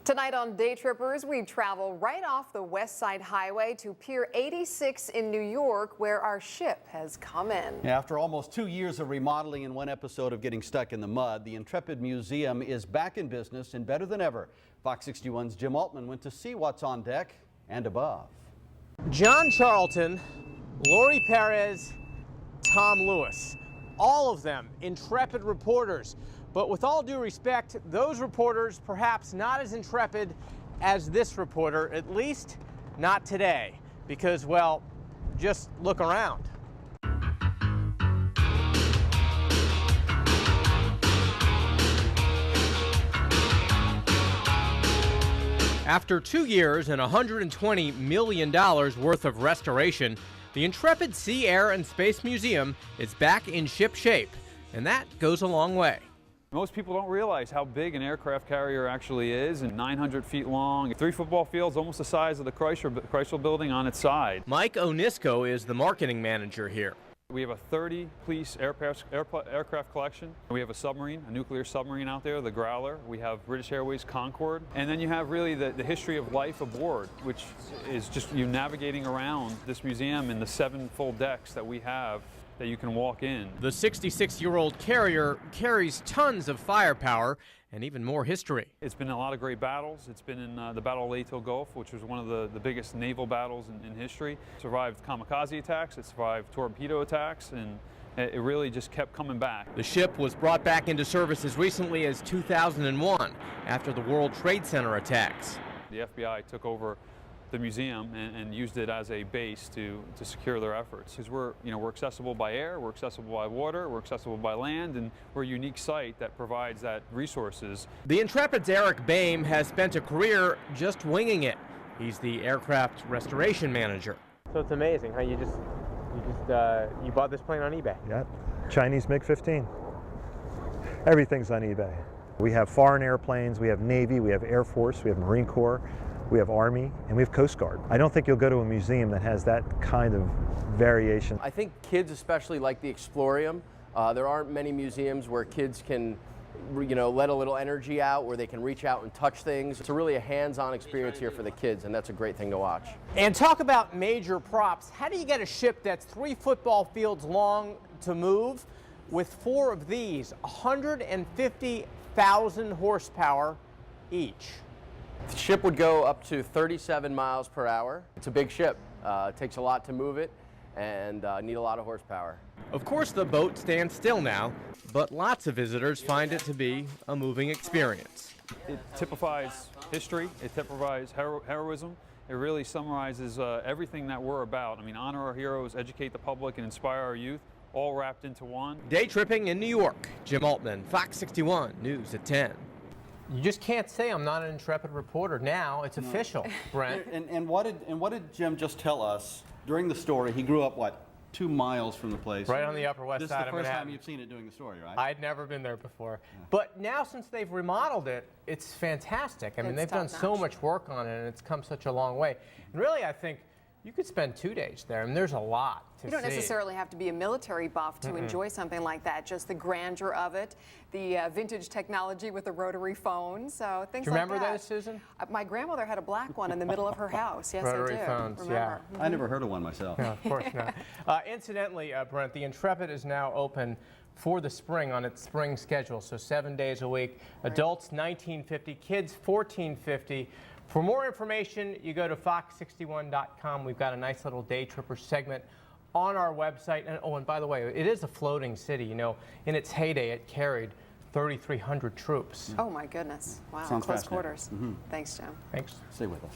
Tonight on Daytrippers, we travel right off the West Side Highway to Pier 86 in New York, where our ship has come in. After almost 2 years of remodeling and one episode of getting stuck in the mud, the Intrepid Museum is back in business and better than ever. Fox 61's Jim Altman went to see what's on deck and above. John Charlton, Lori Perez, Tom Lewis, all of them intrepid reporters. But with all due respect, those reporters perhaps not as intrepid as this reporter, at least not today, because, well, just look around. After 2 years and $120 million worth of restoration, the Intrepid Sea, Air, and Space Museum is back in ship shape, and that goes a long way. Most people don't realize how big an aircraft carrier actually is, and 900 feet long, 3 football fields, almost the size of the Chrysler building on its side. Mike Onisco is the marketing manager here. We have a 30-piece aircraft collection. We have a submarine, a nuclear submarine out there, the Growler. We have British Airways Concorde. And then you have really the history of life aboard, which is just you navigating around this museum in the 7 full decks that we have that you can walk in. The 66-year-old carrier carries tons of firepower and even more history. It's been in a lot of great battles. It's been in the Battle of Leyte Gulf, which was one of the biggest naval battles in history. It survived kamikaze attacks, it survived torpedo attacks, and it really just kept coming back. The ship was brought back into service as recently as 2001 after the World Trade Center attacks. The FBI took over the museum and used it as a base to secure their efforts. Because we're accessible by air, we're accessible by water, we're accessible by land, and we're a unique site that provides that resources. The Intrepid's Eric Boehm has spent a career just winging it. He's the aircraft restoration manager. So it's amazing how you bought this plane on eBay. Yeah, Chinese MiG-15. Everything's on eBay. We have foreign airplanes, we have Navy, we have Air Force, we have Marine Corps, we have Army, and we have Coast Guard. I don't think you'll go to a museum that has that kind of variation. I think kids especially like the Explorium. There aren't many museums where kids can, let a little energy out, where they can reach out and touch things. It's really a hands-on experience here for the kids, and that's a great thing to watch. And talk about major props. How do you get a ship that's 3 football fields long to move with 4 of these, 150,000 horsepower each? The ship would go up to 37 miles per hour. It's a big ship. It takes a lot to move it and need a lot of horsepower. Of course, the boat stands still now, but lots of visitors find it to be a moving experience. It typifies history, it typifies heroism. It really summarizes everything that we're about. I mean, honor our heroes, educate the public, and inspire our youth, all wrapped into one. Day tripping in New York. Jim Altman, Fox 61, News at 10. You just can't say I'm not an intrepid reporter. Now it's official, Brent. And what did Jim just tell us during the story? He grew up, what, 2 miles from the place? Right on the Upper West Side of Manhattan. This is the first time you've seen it doing the story, right? I'd never been there before. Yeah. But now since they've remodeled it, it's fantastic. I mean, they've done so much work on it, and it's come such a long way. And really, I think you could spend 2 days there. I mean, there's a lot to see. You don't necessarily have to be a military buff to enjoy something like that. Just the grandeur of it, the vintage technology with the rotary phone, so things like that. Do you remember those, Susan? My grandmother had a black one in the middle of her house. Yes, rotary I do. Phones, remember. yeah. I never heard of one myself. No, of course not. Incidentally, Brent, the Intrepid is now open for the spring on its spring schedule, so 7 days a week. Right. Adults $19.50, kids $14.50. For more information, you go to fox61.com. We've got a nice little Day Tripper segment on our website. And oh, and by the way, it is a floating city. You know, in its heyday, it carried 3,300 troops. Oh my goodness! Wow, Sounds close quarters. Mm-hmm. Thanks, Jim. Thanks. Stay with us.